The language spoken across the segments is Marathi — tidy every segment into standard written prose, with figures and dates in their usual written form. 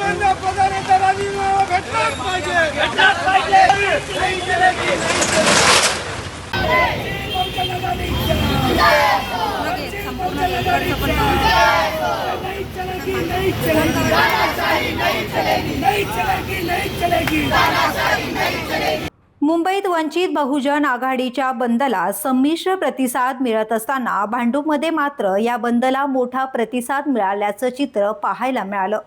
पंतप्रधानांनी भेटलाच पाहिजे, भेटलाच पाहिजे. नाही चलेगी, नाही चलेगी. मुंबईत वंचित बहुजन आघाडीच्या बंदला संमिश्र प्रतिसाद मिळत असताना भांडूपमध्ये मात्र या बंदला मोठा प्रतिसाद मिळाल्याचं चित्र पाहायला मिळालं.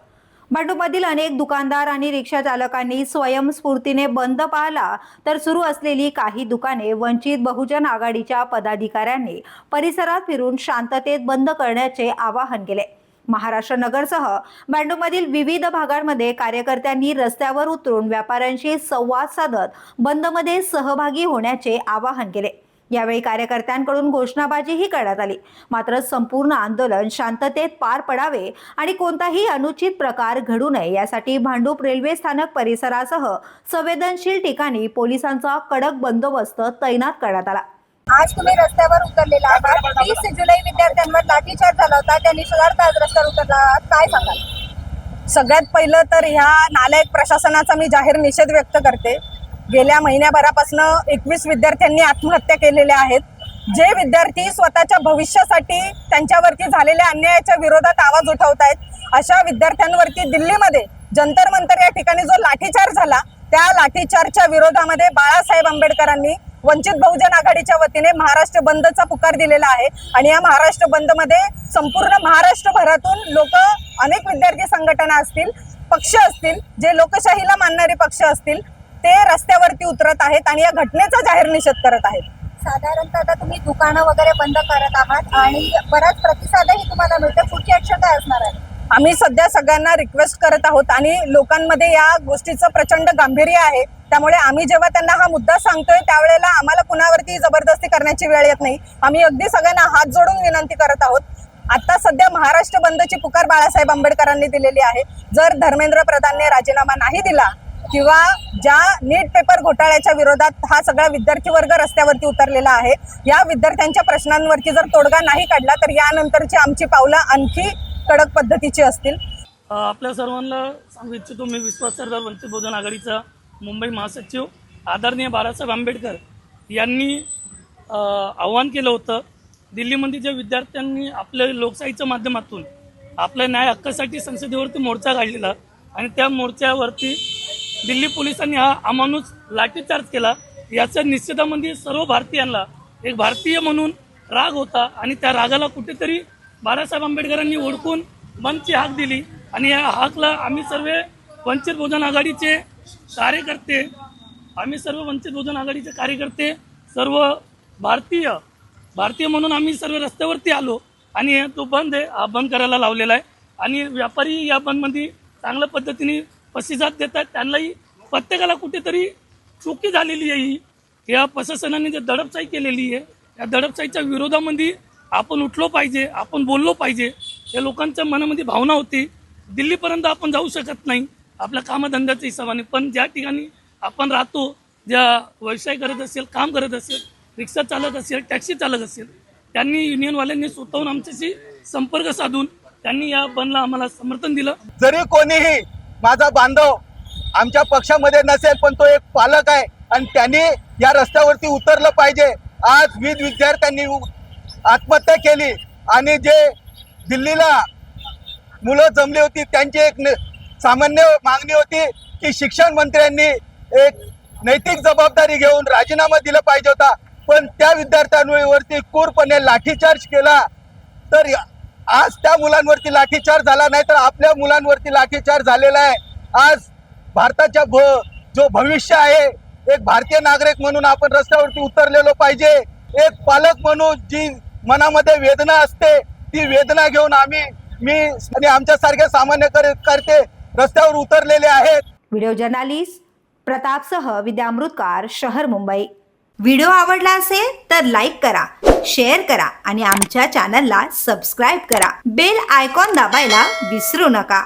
भांडूपमधील अनेक दुकानदार आणि रिक्षा चालकांनी स्वयंस्फूर्तीने बंद पाळला, तर सुरू असलेली काही दुकाने वंचित बहुजन आघाडीच्या पदाधिकाऱ्यांनी परिसरात फिरून शांततेत बंद करण्याचे आवाहन केले. महाराष्ट्र नगरसह भांडूपमधील विविध भागांमध्ये कार्यकर्त्यांनी रस्त्यावर उतरून व्यापाऱ्यांशी संवाद साधत बंदमध्ये सहभागी होण्याचे आवाहन केले. यावेळी कार्यकर्त्यांकडून घोषणाबाजीही करण्यात आली. मात्र संपूर्ण आंदोलन शांततेत पार पडावे आणि कोणताही अनुचित प्रकार घडू नये यासाठी भांडूप रेल्वे स्थानक परिसरासह संवेदनशील ठिकाणी पोलिसांचा कडक बंदोबस्त तैनात करण्यात आला. आज तुम्ही रस्त्यावर उतरलेला आहात. 30 जुलै विद्यार्थ्यांवर लाठीचार्ज झाला होता, त्यांनी सुधारता आज रस्त्यावर उतरला आहात, काय सांगाल? सगळ्यात पहिलं तर ह्या नालायक प्रशासनाचा मी जाहीर निषेध व्यक्त करते. गेल्या महिन्याभरापासून 21 विद्यार्थ्यांनी आत्महत्या केलेल्या आहेत. जे विद्यार्थी स्वतःच्या भविष्यासाठी त्यांच्यावरती झालेल्या अन्यायाच्या विरोधात आवाज उठवत आहेत, अशा विद्यार्थ्यांवरती दिल्लीमध्ये जंतर मंतर या ठिकाणी जो लाठीचार्ज झाला, त्या लाठीचार्जच्या विरोधामध्ये बाळासाहेब आंबेडकरांनी वंचित बहुजन आघाडीच्या वतीने महाराष्ट्र बंदचा पुकार दिलेला आहे. आणि या महाराष्ट्र बंदमध्ये संपूर्ण महाराष्ट्रभरातून लोक, अनेक विद्यार्थी संघटना असतील, पक्ष असतील, जे लोकशाहीला मानणारे पक्ष असतील, ते रस्त्यावरती उतरत आहेत आणि या घटनेचा जाहीर निषेध करत आहेत. साधारणतः आता तुम्ही दुकानं वगैरे बंद करत आहात आणि बराच प्रतिसादही तुम्हाला मिळतो. पुढची ऍक्शन काय असणार आहे? आम्ही सध्या सगळ्यांना रिक्वेस्ट करत आहोत आणि लोकांमध्ये या गोष्टीचं प्रचंड गांभीर्य आहे. त्यामुळे आम्ही जेव्हा त्यांना हा मुद्दा सांगतोय त्यावेळेला आम्हाला कुणावरती जबरदस्ती करण्याची वेळ येत नाही. आम्ही अगदी सगळ्यांना हात जोडून विनंती करत आहोत. आता सध्या महाराष्ट्र बंदची पुकार बाळासाहेब आंबेडकरांनी दिलेली आहे. जर धर्मेंद्र प्रधानने राजीनामा नाही दिला किंवा ज्या नीट पेपर घोटाळ्याच्या विरोधात हा सगळा विद्यार्थी वर्ग रस्त्यावरती उतरलेला आहे, या विद्यार्थ्यांच्या प्रश्नांवरती जर तोडगा नाही काढला तर यानंतरची आमची पावलं आणखी कडक पद्धतीची असतील. आपल्या सर्वांना सांगू इच्छितो, मी विश्वास सरदार वंचित बहुजन आघाडीचा मुंबई महासचिव आदरणीय बाळासाहेब आंबेडकर यांनी आव्हान केलं होतं. दिल्लीमध्ये ज्या विद्यार्थ्यांनी आपल्या लोकशाहीच्या माध्यमातून आपल्या न्याय हक्कासाठी संसदेवरती मोर्चा काढलेला आणि त्या मोर्चावरती दिल्ली पोलिसांनी हा अमानुष लाठीचार्ज केला, याच्या निषेधामध्ये सर्व भारतीयांना एक भारतीय म्हणून राग होता आणि त्या रागाला कुठेतरी बाळासाहेब आंबेडकरांनी ओळखून बंदची हाक दिली. आणि या हाकला आम्ही सर्व वंचित बहुजन आघाडीचे कार्यकर्ते, सर्व भारतीय म्हणून आम्ही सर्व रस्त्यावरती आलो आणि तो बंद आहे, हा बंद करायला लावलेला आहे. आणि व्यापारी या बंदमध्ये चांगल्या पद्धतीने प्रतिसाद देतात. त्यांनाही प्रत्येकाला कुठेतरी चुकी झालेली आहे. या प्रशासनाने जे दडपशाही केलेली आहे, या दडपशाहीच्या विरोधामध्ये आपण उठलो पाहिजे, आपण बोललो पाहिजे. या लोकांच्या मनामध्ये भावना होती. दिल्लीपर्यंत आपण जाऊ शकत नाही आपल्या कामधंद्याच्या हिशोबाने, पण ज्या ठिकाणी आपण राहतो, ज्या व्यवसाय करत असेल, काम करत असेल, रिक्षा चालक असेल, टॅक्सी चालक असेल, त्यांनी युनियनवाल्यांनी स्वतःहून आमच्याशी संपर्क साधून त्यांनी या बंदला आम्हाला समर्थन दिलं. जरी कोणीही माझा बांधव आमच्या पक्षामध्ये नसेल, पण तो एक पालक आहे आणि त्यांनी या रस्त्यावरती उतरलं पाहिजे. आज 20 विद्यार्थ्यांनी आत्महत्या केली आणि जे दिल्लीला मुलं जमली होती त्यांची एक सामान्य मागणी होती की शिक्षण मंत्र्यांनी एक नैतिक जबाबदारी घेऊन राजीनामा दिला पाहिजे होता. पण त्या विद्यार्थ्यांवरती क्रूरपणे लाठीचार्ज केला. तर आज त्या मुलांवरती लाठीचार्ज झाला नाही तर आपल्या मुलांवरती लाठीचार्ज झालेला आहे. आज भारताच्या जो भविष्य आहे, एक भारतीय नागरिक म्हणून आपण रस्त्यावरती उतरलेलो पाहिजे. एक पालक म्हणून जी मनामध्ये वेदना असते, ती वेदना घेऊन मी आणि आमच्यासारखे सामान्य करते रस्त्यावर उतरलेले आहेत. व्हिडिओ जर्नालिस्ट प्रतापसह विद्या अमृतकार, शहर मुंबई. व्हिडिओ आवडला असेल तर लाईक करा, शेअर करा आणि आमच्या चॅनलला सबस्क्राईब करा. बेल आयकॉन दाबायला विसरू नका.